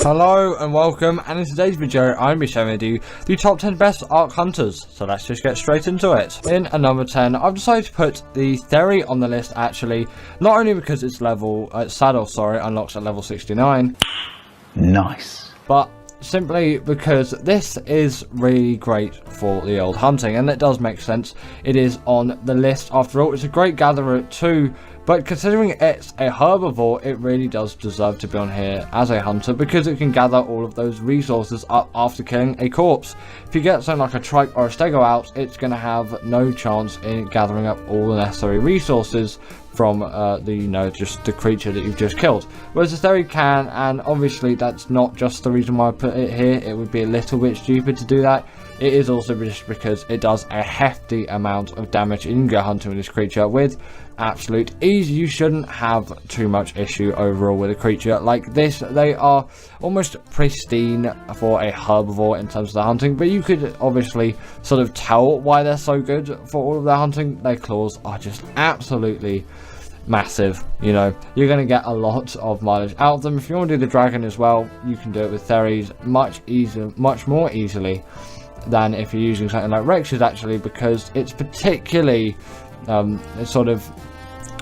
Hello and welcome, and in today's video I'm going to be showing you the top 10 best Ark Hunters, so let's just get straight into it. In at number 10, I've decided to put the Theory on the list actually, not only because its saddle unlocks at level 69. Nice. But simply because this is really great for the old hunting, and it does make sense. It is on the list after all. It's a great gatherer too, but considering it's a herbivore, it really does deserve to be on here as a hunter because it can gather all of those resources up after killing a corpse. If you get something like a trike or a stego out, it's going to have no chance in gathering up all the necessary resources from just the creature that you've just killed. Whereas the Theory can, and obviously that's not just the reason why I put it here. It would be a little bit stupid to do that. It is also just because it does a hefty amount of damage, and you can go hunting with this creature with absolute ease. You shouldn't have too much issue overall with a creature like this. They are almost pristine for a herbivore in terms of the hunting, but you could obviously sort of tell why they're so good for all of their hunting. Their claws are just absolutely massive. You know, you're going to get a lot of mileage out of them. If you want to do the dragon as well, you can do it with Theories much more easily than if you're using something like Rex's, actually, because it's particularly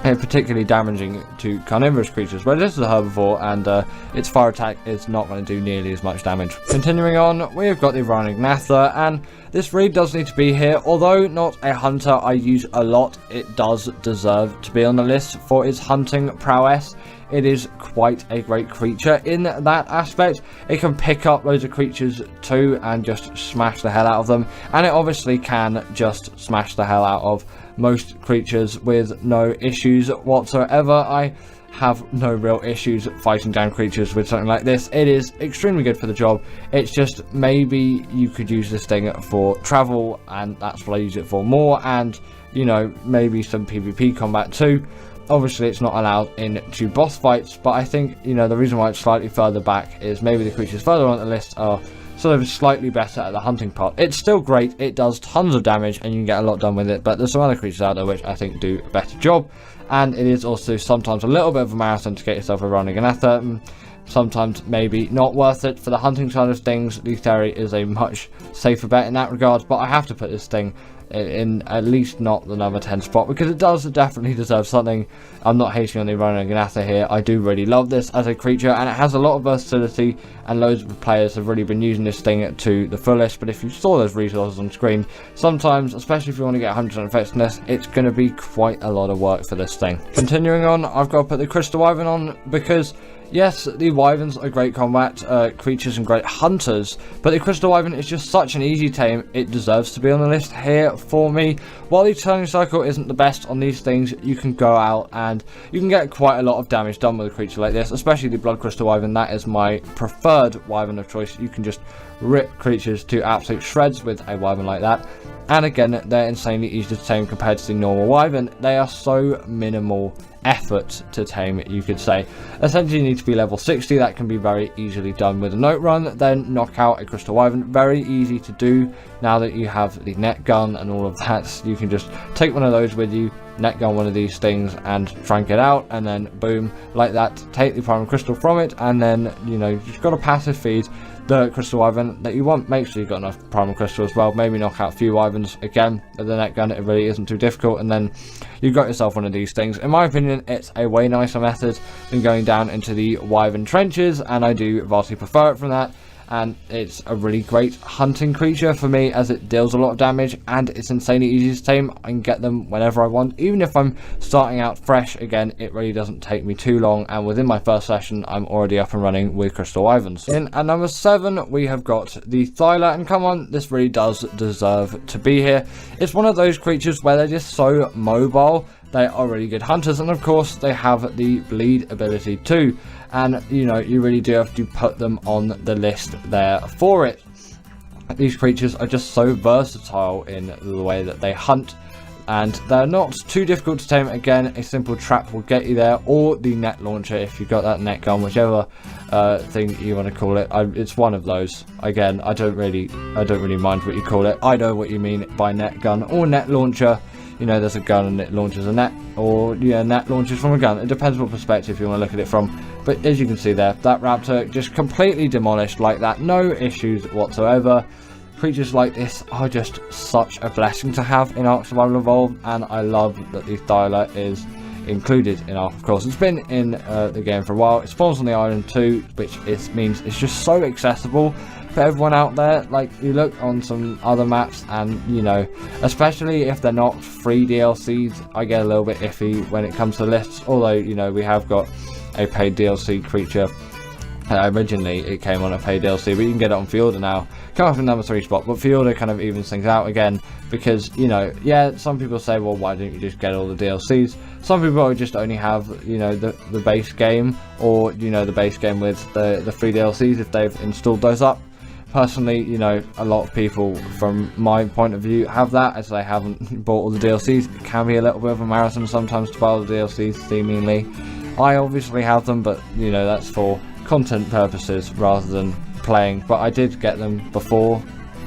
particularly damaging to carnivorous creatures, whereas this is a herbivore and its fire attack is not going to do nearly as much damage. Continuing on, we've got the Rhino Gnatha, and this really does need to be here. Although not a hunter I use a lot, it does deserve to be on the list for its hunting prowess. It is quite a great creature in that aspect. It can pick up loads of creatures too and just smash the hell out of them, and it obviously can just smash the hell out of most creatures with no issues whatsoever. I have no real issues fighting down creatures with something like this. It is extremely good for the job. It's just maybe you could use this thing for travel, and that's what I use it for more, and you know, maybe some PvP combat too. Obviously it's not allowed into boss fights, but I think, you know, the reason why it's slightly further back is maybe the creatures further on the list are sort of slightly better at the hunting part. It's still great, it does tons of damage and you can get a lot done with it, but there's some other creatures out there which I think do a better job, and it is also sometimes a little bit of a marathon to get yourself a Rhino Gnatha. Sometimes maybe not worth it for the hunting side of things. The Theory is a much safer bet in that regard, but I have to put this thing in at least not the number 10 spot because it does definitely deserve something. I'm not hating on the Rhino Gnatha here. I do really love this as a creature, and it has a lot of versatility, and loads of players have really been using this thing to the fullest. But if you saw those resources on screen, sometimes, especially if you want to get 100% effectiveness, it's going to be quite a lot of work for this thing. Continuing on, I've got to put the Crystal Wyvern on because yes, the Wyverns are great combat creatures and great hunters, but the Crystal Wyvern is just such an easy tame. It deserves to be on the list here for me. While the turning cycle isn't the best on these things, you can go out and you can get quite a lot of damage done with a creature like this, especially the Blood Crystal Wyvern. That is my preferred Wyvern of choice. You can just rip creatures to absolute shreds with a Wyvern like that. And again, they're insanely easy to tame compared to the normal Wyvern. They are so minimal effort to tame, you could say. Essentially you need to be level 60. That can be very easily done with a note run, then knock out a Crystal Wyvern. Very easy to do now that you have the net gun and all of that. You can just take one of those with you, net gun one of these things and frank it out, and then boom, like that, take the Primal Crystal from it, and then, you know, you've just got to passive feed the Crystal Wyvern that you want. Make sure you've got enough Primal Crystal as well. Maybe knock out a few Wyverns again with the net gun. It really isn't too difficult, and then you've got yourself one of these things. In my opinion, it's a way nicer method than going down into the Wyvern trenches, and I do vastly prefer it from that. And it's a really great hunting creature for me as it deals a lot of damage, and it's insanely easy to tame. I can get them whenever I want, even if I'm starting out fresh. Again, it really doesn't take me too long, and within my first session I'm already up and running with Crystal Wyverns. In at number 7 we have got the Thyla, and come on, this really does deserve to be here. It's one of those creatures where they're just so mobile. They are really good hunters, and of course they have the bleed ability too, and you know, you really do have to put them on the list there for it. These creatures are just so versatile in the way that they hunt, and they're not too difficult to tame. Again, a simple trap will get you there, or the net launcher if you've got that net gun, whichever thing you want to call it. It's one of those. Again, I don't really mind what you call it. I know what you mean by net gun or net launcher. you know, there's a gun and it launches a net, or yeah, a net launches from a gun. It depends what perspective you want to look at it from. But as you can see there, that raptor just completely demolished like that, no issues whatsoever. Creatures like this are just such a blessing to have in Ark Survival Evolved, and I love that the Thyla is included in Ark. Of course, it's been in the game for a while. It spawns on the island too, which means it's just so accessible for everyone out there. Like, you look on some other maps and, you know, especially if they're not free DLCs, I get a little bit iffy when it comes to lists, although, you know, we have got a paid DLC creature. Originally it came on a paid DLC, but you can get it on Fjorda now. Come up in number 3 spot, but Fjorda kind of evens things out again, because, you know, yeah, some people say, well, why don't you just get all the DLCs? Some people just only have, you know, the base game, or, you know, the base game with the free DLCs if they've installed those up. Personally, you know, a lot of people from my point of view have that, as they haven't bought all the DLCs. It can be a little bit of a marathon sometimes to buy all the DLCs, seemingly. I obviously have them, but, you know, that's for content purposes rather than playing. But I did get them before,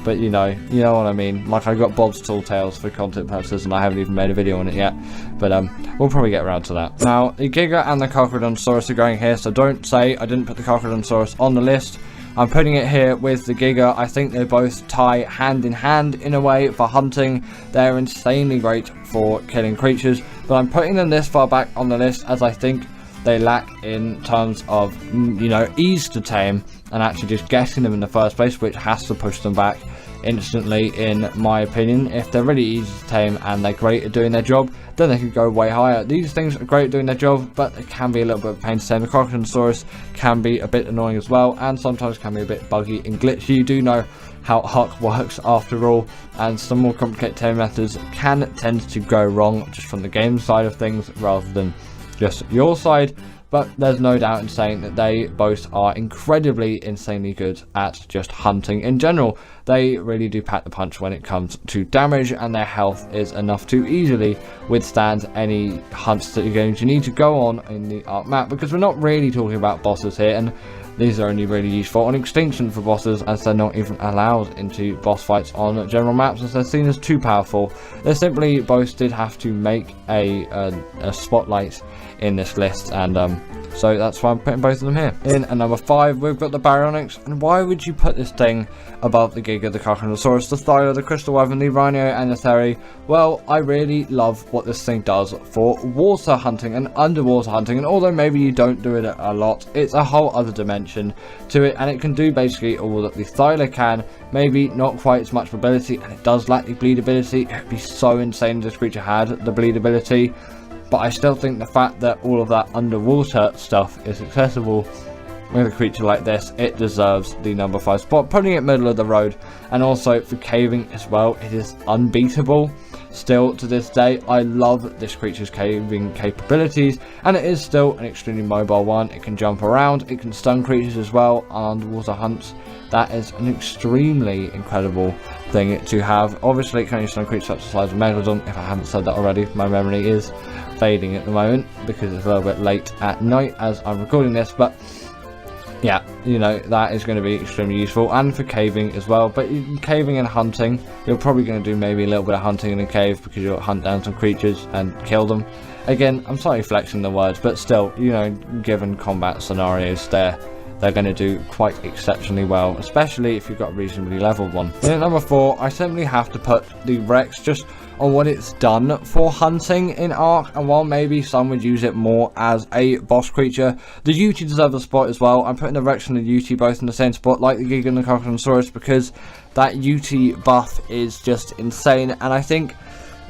but you know what I mean. Like, I got Bob's Tall Tales for content purposes, and I haven't even made a video on it yet, but we'll probably get around to that. Now, the Giga and the Carcharodontosaurus are going here, so don't say I didn't put the Carcharodontosaurus on the list. I'm putting it here with the Giga. I think they both tie hand in hand in a way for hunting. They're insanely great for killing creatures, but I'm putting them this far back on the list as I think they lack in terms of, you know, ease to tame, and actually just getting them in the first place, which has to push them back instantly, in my opinion. If they're really easy to tame and they're great at doing their job, then they can go way higher. These things are great at doing their job, but it can be a little bit of a pain to tame. The Carcharodontosaurus can be a bit annoying as well, and sometimes can be a bit buggy and glitchy. You do know how Ark works after all, and some more complicated tame methods can tend to go wrong just from the game side of things rather than just your side. But there's no doubt in saying that they both are incredibly, insanely good at just hunting in general. They really do pack the punch when it comes to damage, and their health is enough to easily withstand any hunts that you're going to need to go on in the Ark map, because we're not really talking about bosses here, and these are only really useful on extinction for bosses, as they're not even allowed into boss fights on general maps, as they're seen as too powerful. They simply both did have to make a spotlight in this list, and so that's why I'm putting both of them here. In at number 5, we've got the Baryonyx. And why would you put this thing above the Giga, the Carcharodontosaurus, the Thyla, the Crystal Wyvern, the Rhino, and the Theri? Well, I really love what this thing does for water hunting and underwater hunting, and although maybe you don't do it a lot, it's a whole other dimension to it, and it can do basically all that the Thyla can, maybe not quite as much mobility, and it does lack the bleed ability. It would be so insane if this creature had the bleed ability. But I still think the fact that all of that underwater stuff is accessible with a creature like this, it deserves the number 5 spot, putting it middle of the road. And also for caving as well, it is unbeatable. Still to this day, I love this creature's caving capabilities, and it is still an extremely mobile one. It can jump around, it can stun creatures as well on underwater hunts. That is an extremely incredible thing to have. Obviously, it can only stun creatures up to the size of Megalodon. If I haven't said that already, my memory is fading at the moment because it's a little bit late at night as I'm recording this, but yeah, you know, that is going to be extremely useful, and for caving as well. But caving and hunting, you're probably going to do maybe a little bit of hunting in a cave, because you'll hunt down some creatures and kill them. Again, I'm slightly flexing the words, but still, you know, given combat scenarios, they're going to do quite exceptionally well, especially if you've got a reasonably leveled one. And at number 4, I simply have to put the Rex just on what it's done for hunting in Ark, and while maybe some would use it more as a boss creature, the Yuti deserve the spot as well. I'm putting the Rex and the Yuti both in the same spot, like the Giga and the Carcharodontosaurus, because that Yuti buff is just insane. And I think,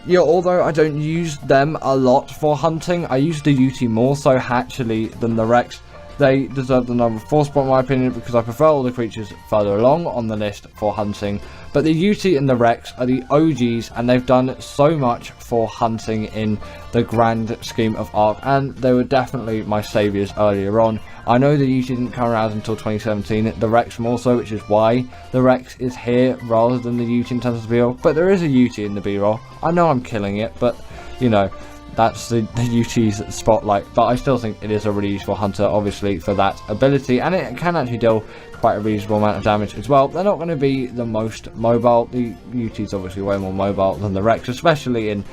yeah, although I don't use them a lot for hunting, I use the Yuti more so actually than the Rex. They deserve the number 4 spot in my opinion, because I prefer all the creatures further along on the list for hunting. But the Yuti and the Rex are the OGs, and they've done so much for hunting in the grand scheme of Ark, and they were definitely my saviours earlier on. I know the Yuti didn't come around until 2017, the Rex more so, which is why the Rex is here rather than the Yuti in terms of the B-roll. But there is a Yuti in the B-roll. I know I'm killing it, but, you know, that's the UT's spotlight. But I still think it is a really useful hunter, obviously, for that ability, and it can actually deal quite a reasonable amount of damage as well. They're not going to be the most mobile. The UT's obviously way more mobile than the Rex, especially in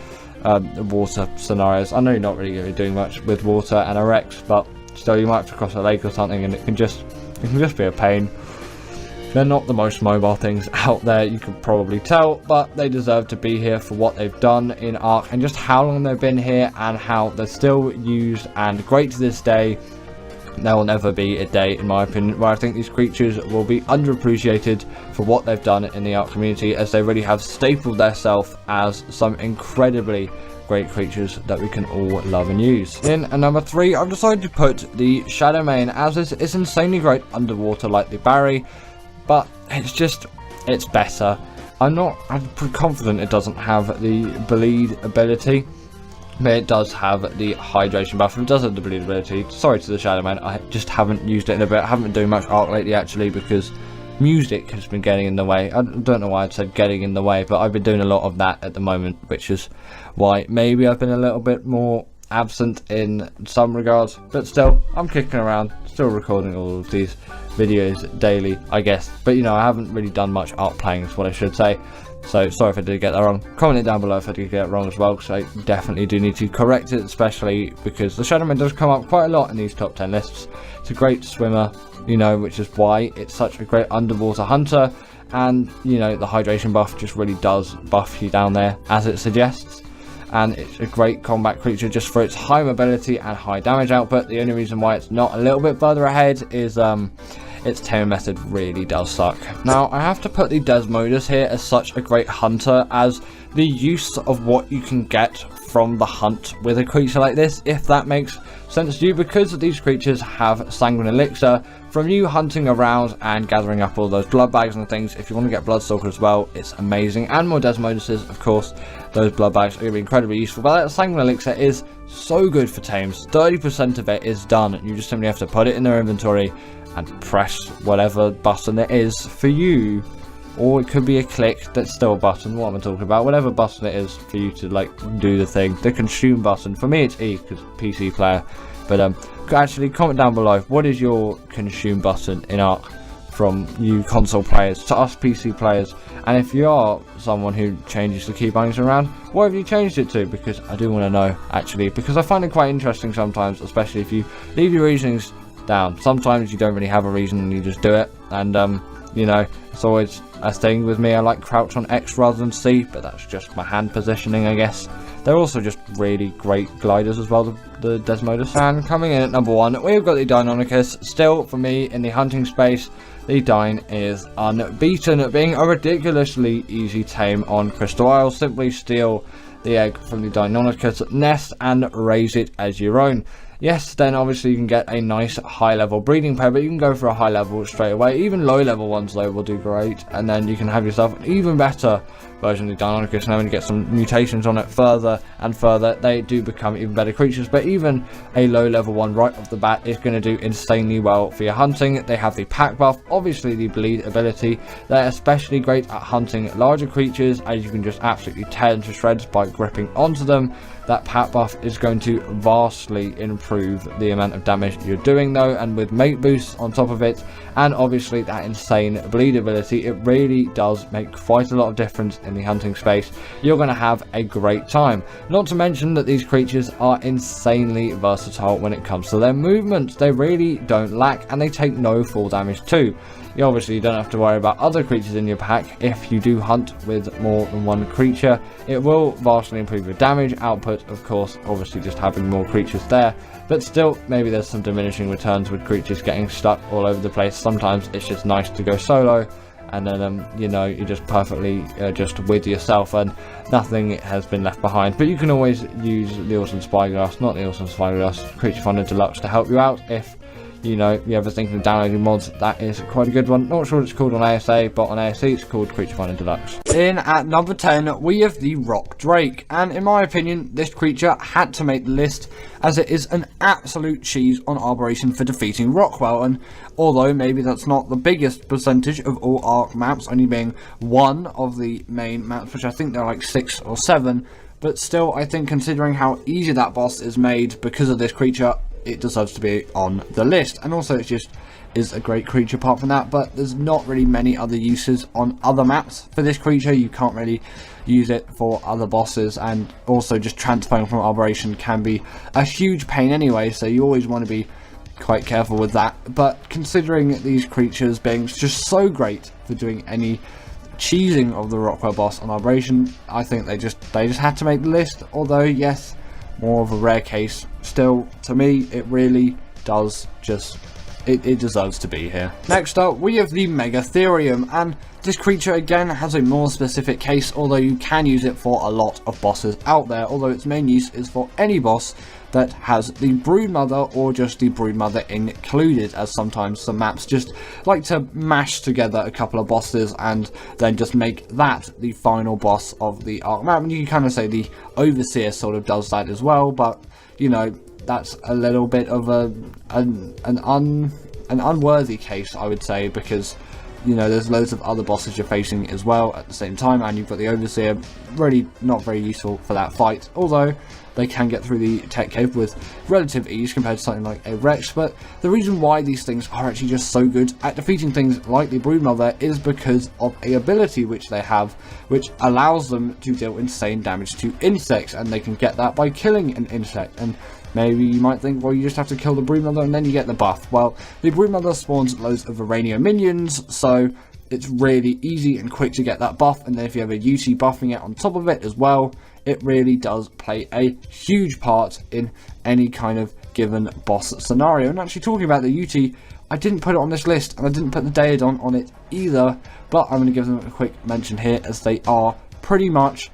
water scenarios. I know you're not really going to be doing much with water and a Rex, but still you might have to cross a lake or something, and it can just be a pain. They're not the most mobile things out there, you can probably tell, but they deserve to be here for what they've done in Ark and just how long they've been here and how they're still used and great to this day. There will never be a day, in my opinion, where I think these creatures will be underappreciated for what they've done in the Ark community, as they really have stapled themselves as some incredibly great creatures that we can all love and use. In at number 3, I've decided to put the Shadowmane, as it's insanely great underwater like the Barry, but it's better. I'm pretty confident it doesn't have the bleed ability, but it does have the hydration buff. It does have the bleed ability. Sorry to the Shadowmane, I just haven't used it in a bit. I haven't been doing much Ark lately actually, because music has been getting in the way. I don't know why I said getting in the way, but I've been doing a lot of that at the moment, which is why maybe I've been a little bit more absent in some regards, but still I'm kicking around, still recording all of these videos daily, I guess. But you know, I haven't really done much Ark playing is what I should say, so sorry if I did get that wrong. Comment it down below if I did get it wrong as well, because I definitely do need to correct it, especially because the Shadowmane does come up quite a lot in these top 10 lists. It's a great swimmer, you know, which is why it's such a great underwater hunter, and you know, the hydration buff just really does buff you down there as it suggests. And it's a great combat creature just for its high mobility and high damage output. The only reason why it's not a little bit further ahead is its taming method really does suck. Now I have to put the Desmodus here as such a great hunter, as the use of what you can get from the hunt with a creature like this, if that makes sense to you, because these creatures have Sanguine Elixir from you hunting around and gathering up all those blood bags and things. If you want to get Bloodstalker as well, it's amazing, and more Desmoduses, of course. Those blood bags are going to be incredibly useful, but that Sanguine Elixir is so good for tames. 30% of it is done. You just simply have to put it in their inventory and press whatever button it is for you, or it could be a click. That's still a button. What am I talking about? Whatever button it is for you to like do the thing. The consume button, for me it's E because PC player, but actually comment down below, what is your consume button in Ark from you console players to us PC players? And if you are someone who changes the key bindings around, what have you changed it to? Because I do want to know actually, because I find it quite interesting sometimes, especially if you leave your reasonings down. Sometimes you don't really have a reason and you just do it, and you know, it's always a thing with me. I like crouch on X rather than C, but that's just my hand positioning, I guess. They're also just really great gliders as well, the Desmodus. And coming in at number 1, we've got the Deinonychus. Still, for me, in the hunting space, the Dine is unbeaten, being a ridiculously easy tame on Crystal Isle. Simply steal the egg from the Deinonychus nest and raise it as your own. Yes, then obviously you can get a nice high level breeding pair, but you can go for a high level straight away. Even low level ones though will do great, and then you can have yourself an even better version of the Deinonychus. Now when you get some mutations on it further and further, they do become even better creatures, but even a low level one right off the bat is going to do insanely well for your hunting. They have the pack buff, obviously the bleed ability. They're especially great at hunting larger creatures, as you can just absolutely tear them to shreds by gripping onto them. That pack buff is going to vastly improve the amount of damage you're doing though, and with mate boosts on top of it, and obviously that insane bleed ability, it really does make quite a lot of difference in the hunting space. You're going to have a great time. Not to mention that these creatures are insanely versatile when it comes to their movements. They really don't lack, and they take no fall damage too. You obviously don't have to worry about other creatures in your pack. If you do hunt with more than one creature, it will vastly improve your damage output, of course, obviously just having more creatures there, but still maybe there's some diminishing returns with creatures getting stuck all over the place. Sometimes it's just nice to go solo, and then you know, you're just perfectly just with yourself and nothing has been left behind. But you can always use the Awesome Spyglass, not the Awesome Spyglass, Creature Finder Deluxe, to help you out if you know you ever thinking of downloading mods. That is quite a good one. Not sure what it's called on ASA, but on ASC it's called Creature Finder Deluxe. In at number 10 we have the Rock Drake, and in my opinion this creature had to make the list, as it is an absolute cheese on Arboration for defeating Rockwell. And although maybe that's not the biggest percentage of all Ark maps, only being one of the main maps, which I think there are like 6 or 7, but still I think considering how easy that boss is made because of this creature, it deserves to be on the list. And also it's just is a great creature apart from that, but there's not really many other uses on other maps for this creature. You can't really use it for other bosses, and also just transferring from Arboration can be a huge pain anyway, so you always want to be quite careful with that. But considering these creatures being just so great for doing any cheesing of the Rockwell boss on Arboration, I think they just had to make the list. Although yes, more of a rare case, still to me it really does just it deserves to be here. Next up we have the Megatherium, and this creature again has a more specific case, although you can use it for a lot of bosses out there, although its main use is for any boss that has the Broodmother or just the Broodmother included, as sometimes some maps just like to mash together a couple of bosses and then just make that the final boss of the Ark map. And you can kind of say the Overseer sort of does that as well, but you know, that's a little bit of an unworthy case, I would say, because you know there's loads of other bosses you're facing as well at the same time, and you've got the Overseer, really not very useful for that fight, although they can get through the tech cave with relative ease compared to something like a Rex. But the reason why these things are actually just so good at defeating things like the Broodmother is because of a ability which they have, which allows them to deal insane damage to insects, and they can get that by killing an insect. And maybe you might think, well, you just have to kill the Broodmother and then you get the buff. Well, the Broodmother spawns loads of Verania minions, so it's really easy and quick to get that buff. And then if you have a UT buffing it on top of it as well, it really does play a huge part in any kind of given boss scenario. And actually talking about the UT, I didn't put it on this list, and I didn't put the Daedon on it either, but I'm going to give them a quick mention here, as they are pretty much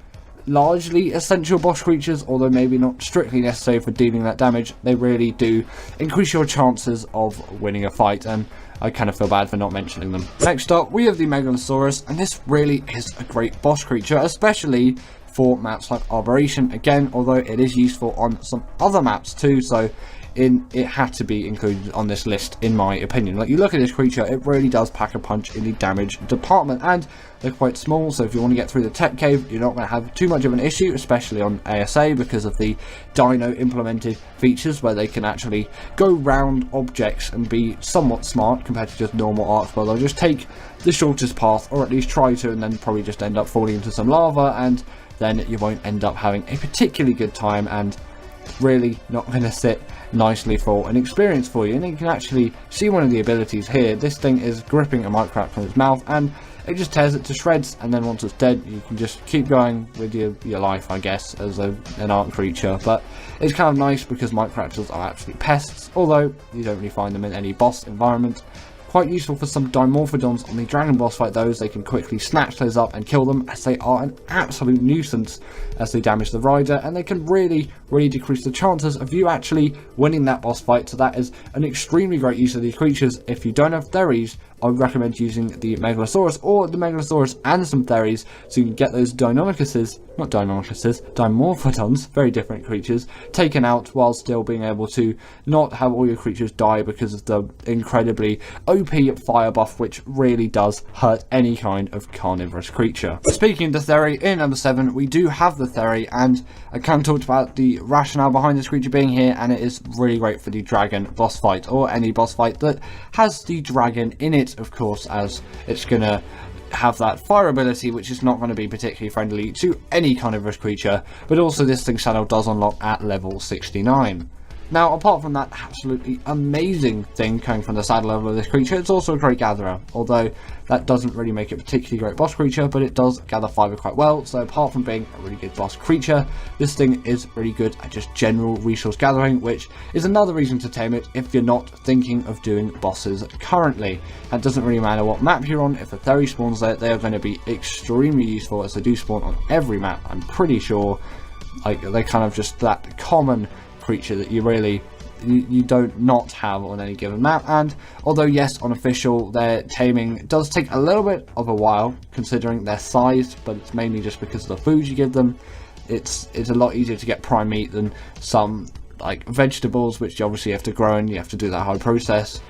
largely essential boss creatures, although maybe not strictly necessary for dealing that damage. They really do increase your chances of winning a fight, and I kind of feel bad for not mentioning them. Next up, we have the Megalosaurus, and this really is a great boss creature, especially for maps like Arboration, again, although it is useful on some other maps too, so it had to be included on this list in my opinion. Like, you look at this creature, it really does pack a punch in the damage department, and they're quite small, so if you want to get through the tech cave, you're not going to have too much of an issue, especially on ASA, because of the Dino implemented features where they can actually go round objects and be somewhat smart compared to just normal Arks, where they'll just take the shortest path, or at least try to, and then probably just end up falling into some lava, and then you won't end up having a particularly good time, and really not going to sit nicely for an experience for you. And you can actually see one of the abilities here. This thing is gripping a Microraptor from its mouth, and it just tears it to shreds, and then once it's dead you can just keep going with your life, I guess, as an Ark creature. But it's kind of nice because Microraptors are actually pests, although you don't really find them in any boss environment. Quite useful for some Dimorphodons on the Dragon boss fight, those. They can quickly snatch those up and kill them, as they are an absolute nuisance as they damage the rider, and they can really decrease the chances of you actually winning that boss fight. So that is an extremely great use of these creatures. If you don't have Theres, I would recommend using the Megalosaurus or the Megalosaurus and some Theres, so you can get those Dimorphodons, very different creatures, taken out while still being able to not have all your creatures die because of the incredibly OP fire buff, which really does hurt any kind of carnivorous creature. Speaking of the Theri, in number 7 we do have the Theri, and I kind of talked about the rationale behind this creature being here, and it is really great for the dragon boss fight, or any boss fight that has the dragon in it, of course, as it's gonna have that fire ability, which is not going to be particularly friendly to any carnivorous creature. But also this thing's channel does unlock at level 69. Now, apart from that absolutely amazing thing coming from the saddle level of this creature, it's also a great gatherer, although that doesn't really make it a particularly great boss creature, but it does gather fiber quite well. So apart from being a really good boss creature, this thing is really good at just general resource gathering, which is another reason to tame it if you're not thinking of doing bosses currently. It doesn't really matter what map you're on. If a Theri spawns there, they are going to be extremely useful, as they do spawn on every map, I'm pretty sure. Like, they're kind of just that common creature that you don't not have on any given map. And although yes, on official their taming does take a little bit of a while considering their size, but it's mainly just because of the food you give them. It's a lot easier to get prime meat than some like vegetables, which you obviously have to grow and you have to do that whole process.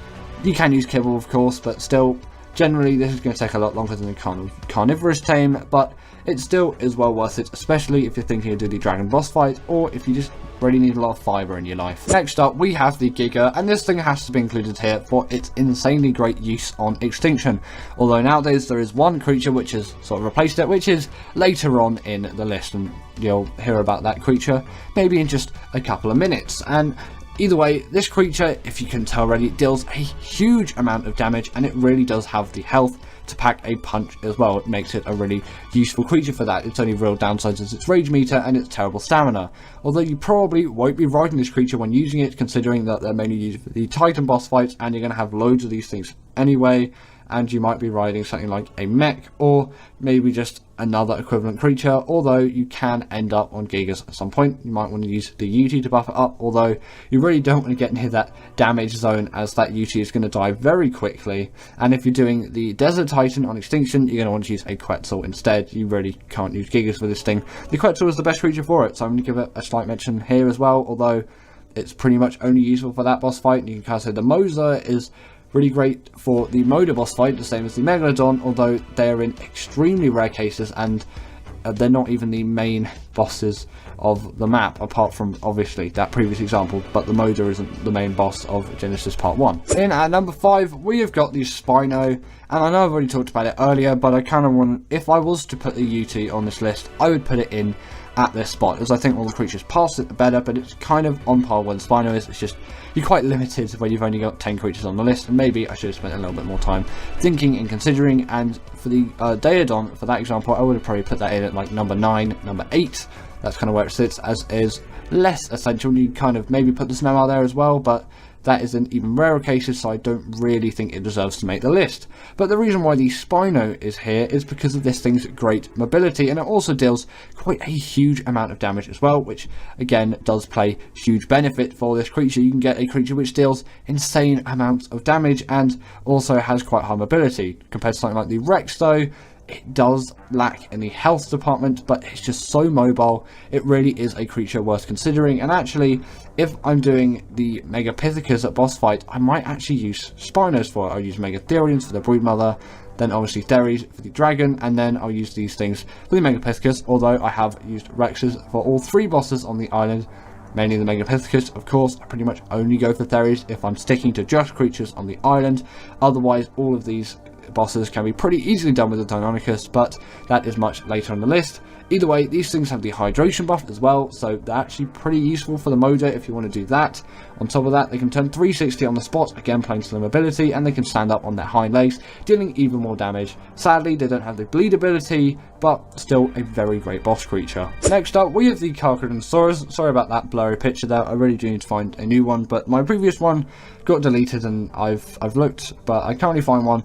You can use kibble, of course, but still generally this is going to take a lot longer than the carnivorous tame, but it still is well worth it, especially if you're thinking of doing the dragon boss fight, or if you just really need a lot of fiber in your life. Next up, we have the Giga, and this thing has to be included here for its insanely great use on Extinction. Although nowadays there is one creature which has sort of replaced it, which is later on in the list, and you'll hear about that creature maybe in just a couple of minutes. And either way, this creature, if you couldn't tell already, deals a huge amount of damage, and it really does have the health to pack a punch as well. It makes it a really useful creature for that. Its only real downsides is its rage meter and its terrible stamina. Although you probably won't be riding this creature when using it, considering that they're mainly used for the Titan boss fights, and you're going to have loads of these things anyway. And you might be riding something like a mech, or maybe just another equivalent creature, although you can end up on Gigas at some point. You might want to use the UT to buff it up, although you really don't want to get near that damage zone, as that UT is going to die very quickly. And if you're doing the Desert Titan on Extinction, you're going to want to use a Quetzal instead. You really can't use Gigas for this thing. The Quetzal is the best creature for it, so I'm going to give it a slight mention here as well, although it's pretty much only useful for that boss fight. You can kind of say the Moza is really great for the Moda boss fight, the same as the Megalodon, although they are in extremely rare cases, and they're not even the main bosses of the map, apart from obviously that previous example. But the Moda isn't the main boss of Genesis Part 1. In at number 5, we have got the Spino, and I know I've already talked about it earlier, but I kind of want, if I was to put the UT on this list, I would put it in at this spot, as I think all the creatures past it the better, but it's kind of on par where the Spino is. It's just, you're quite limited when you've only got 10 creatures on the list, and maybe I should have spent a little bit more time thinking and considering. And for the Daedon, for that example, I would have probably put that in at like number 9, number 8. That's kind of where it sits, as is less essential. You kind of maybe put the Snow out there as well, but that is in even rarer cases, so I don't really think it deserves to make the list. But the reason why the Spino is here is because of this thing's great mobility, and it also deals quite a huge amount of damage as well, which again does play huge benefit for this creature. You can get a creature which deals insane amounts of damage and also has quite high mobility. Compared to something like the Rex though, it does lack in the health department, but it's just so mobile. It really is a creature worth considering. And actually, if I'm doing the Megapithecus at boss fight, I might actually use Spinos for it. I'll use Megatherians for the Broodmother, then obviously Theres for the Dragon, and then I'll use these things for the Megapithecus, although I have used Rexes for all 3 bosses on the island. Mainly the Megapithecus, of course. I pretty much only go for Theres if I'm sticking to just creatures on the island. Otherwise, all of these bosses can be pretty easily done with the Deinonychus, but that is much later on the list. Either way, these things have the hydration buff as well, so they're actually pretty useful for the Moda if you want to do that. On top of that, they can turn 360 on the spot, again playing to the mobility, and they can stand up on their hind legs, dealing even more damage. Sadly, they don't have the bleed ability, but still a very great boss creature. Next up, we have the Carcharodontosaurus. Sorry about that blurry picture there, I really do need to find a new one, but my previous one got deleted and I've looked, but I can't really find one.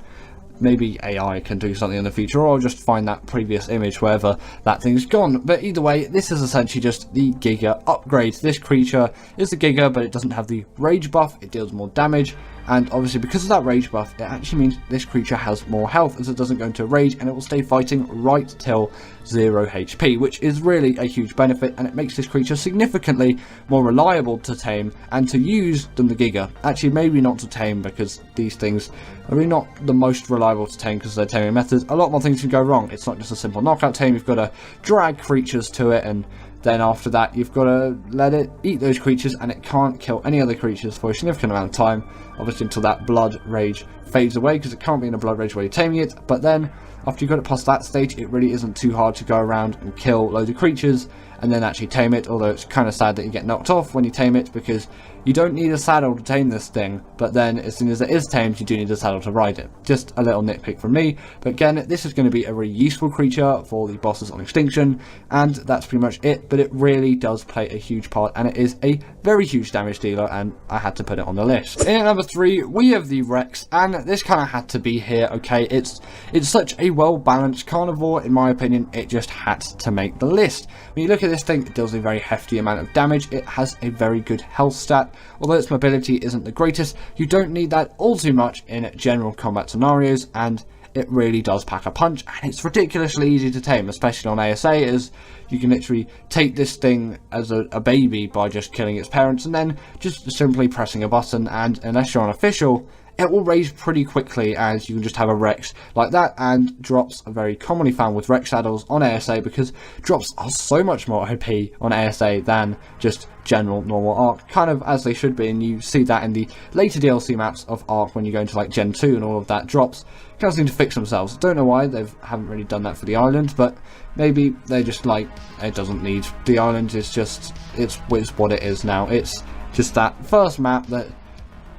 Maybe AI can do something in the future, or I'll just find that previous image wherever that thing's gone. But either way, this is essentially just the Giga upgrade. This creature is the Giga, but it doesn't have the rage buff. It deals more damage, and obviously because of that rage buff, it actually means this creature has more health, as it doesn't go into rage, and it will stay fighting right till 0 HP, which is really a huge benefit, and it makes this creature significantly more reliable to tame and to use than the Giga. Actually, maybe not to tame, because these things are really not the most reliable to tame because of their taming methods. A lot more things can go wrong. It's not just a simple knockout tame. You've got to drag creatures to it, and then after that you've got to let it eat those creatures, and it can't kill any other creatures for a significant amount of time, obviously until that blood rage fades away, because it can't be in a blood rage while you're taming it. But then after you've got it past that stage, it really isn't too hard to go around and kill loads of creatures and then actually tame it, although it's kind of sad that you get knocked off when you tame it, because you don't need a saddle to tame this thing, but then as soon as it is tamed, you do need a saddle to ride it. Just a little nitpick from me, but again, this is going to be a really useful creature for the bosses on Extinction, and that's pretty much it. But it really does play a huge part, and it is a very huge damage dealer, and I had to put it on the list. In at number 3, we have the Rex, and this kind of had to be here, okay? It's such a well-balanced carnivore, in my opinion. It just had to make the list. When you look at this thing, it deals a very hefty amount of damage. It has a very good health stat. Although its mobility isn't the greatest, you don't need that all too much in general combat scenarios, and it really does pack a punch, and it's ridiculously easy to tame, especially on ASA, as you can literally take this thing as a baby by just killing its parents and then just simply pressing a button, and unless you're on official, it will raise pretty quickly, as you can just have a Rex like that, and drops are very commonly found with Rex saddles on ASA because drops are so much more OP on ASA than just general normal Arc, kind of as they should be, and you see that in the later DLC maps of Arc when you go into like Gen 2 and all of that. Drops kind of seem to fix themselves. Don't know why they haven't really done that for the island, but maybe they're just like, it doesn't need the island, it's what it is now. It's just that first map that,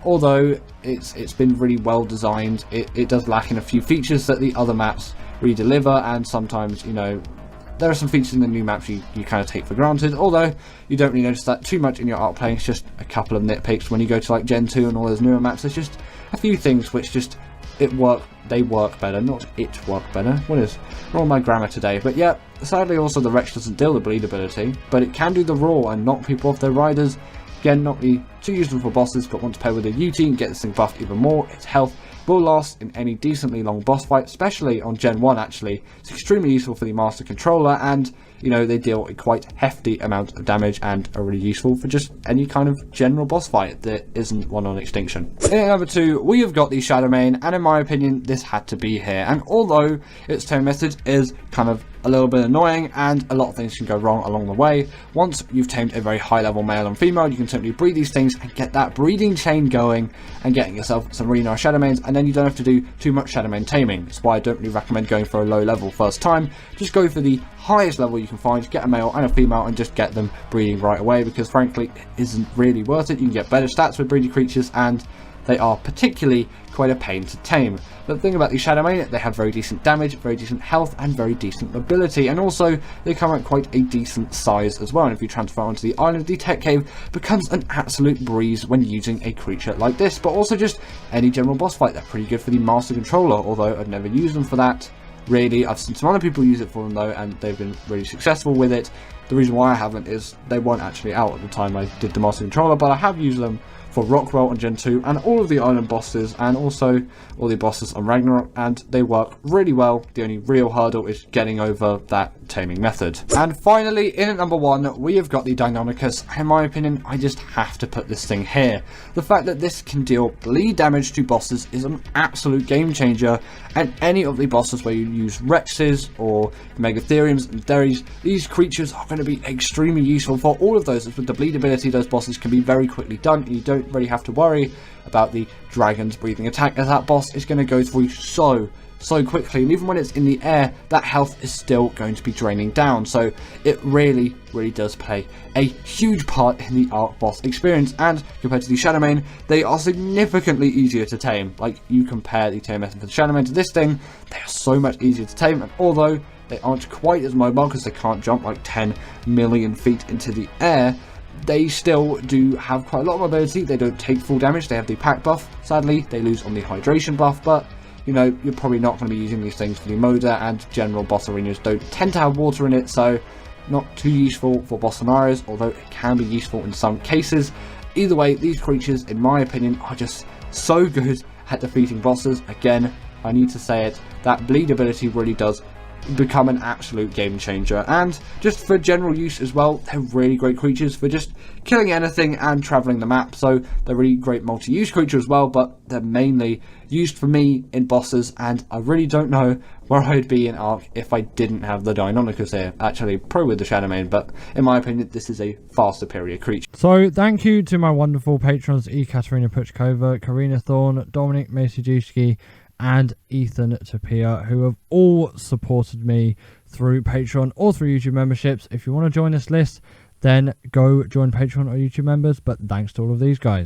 although it's been really well designed, it does lack in a few features that the other maps really deliver, and sometimes, you know, there are some features in the new maps you kind of take for granted, although you don't really notice that too much in your Arc playing. It's just a couple of nitpicks. When you go to like Gen 2 and all those newer maps, there's just a few things which just, they work better, not it work better. What is wrong with my grammar today? But yeah, sadly also the Rex doesn't deal the bleed ability, but it can do the raw and knock people off their riders. Again, not really too useful for bosses, but once paired with a UT and get this thing buffed even more, its health will last in any decently long boss fight, especially on Gen 1 actually. It's extremely useful for the Master Controller, and, you know, they deal a quite hefty amount of damage and are really useful for just any kind of general boss fight that isn't one on Extinction. In at number 2, we have got the Shadowmane, and in my opinion, this had to be here. And although its tame method is kind of a little bit annoying and a lot of things can go wrong along the way, once you've tamed a very high level male and female, you can simply breed these things and get that breeding chain going and getting yourself some really nice Shadowmanes, and then you don't have to do too much Shadowmane taming. That's why I don't really recommend going for a low level first time. Just go for the highest level you can find, get a male and a female, and just get them breeding right away, because frankly it isn't really worth it. You can get better stats with breeding creatures, and they are particularly quite a pain to tame. But the thing about these Shadowmane, they have very decent damage, very decent health, and very decent mobility, and also they come at quite a decent size as well. And if you transfer onto the island, the Tech Cave becomes an absolute breeze when using a creature like this, but also just any general boss fight. They're pretty good for the Master Controller, although I've never used them for that. Really, I've seen some other people use it for them though, and they've been really successful with it. The reason why I haven't is they weren't actually out at the time I did the Master Controller, but I have used them for Rockwell on Gen 2 and all of the island bosses, and also all the bosses on Ragnarok, and they work really well. The only real hurdle is getting over that taming method. And finally, in at number 1, we have got the Deinonychus. In my opinion, I just have to put this thing here. The fact that this can deal bleed damage to bosses is an absolute game changer, and any of the bosses where you use Rexes or Megatheriums and Derries, these creatures are going to be extremely useful for all of those. With the bleed ability, those bosses can be very quickly done, and you don't really have to worry about the dragon's breathing attack, as that boss is going to go through so quickly, and even when it's in the air, that health is still going to be draining down. So it really does play a huge part in the Arc boss experience, and compared to the Shadowmane, they are significantly easier to tame. Like, you compare the tame method for the Shadowmane to this thing, they are so much easier to tame, and although they aren't quite as mobile because they can't jump like 10 million feet into the air, they still do have quite a lot of mobility. They don't take full damage, they have the pack buff. Sadly, they lose on the hydration buff, but you know, you're probably not going to be using these things for the Moda, and general boss arenas don't tend to have water in it, so not too useful for boss scenarios, although it can be useful in some cases. Either way, these creatures, in my opinion, are just so good at defeating bosses. Again, I need to say it, that bleed ability really does become an absolute game changer, and just for general use as well, they're really great creatures for just killing anything and traveling the map. So they're really great multi-use creatures as well, but they're mainly used for me in bosses, and I really don't know where I'd be in Arc if I didn't have the Deinonychus here. Actually, probably with the Shadowmane, but in my opinion, this is a far superior creature. So thank you to my wonderful patrons Ekaterina Puchkova, Karina Thorne, Dominic Masajewski, and Ethan Tapia, who have all supported me through Patreon or through YouTube memberships. If you want to join this list, then go join Patreon or YouTube members, but thanks to all of these guys.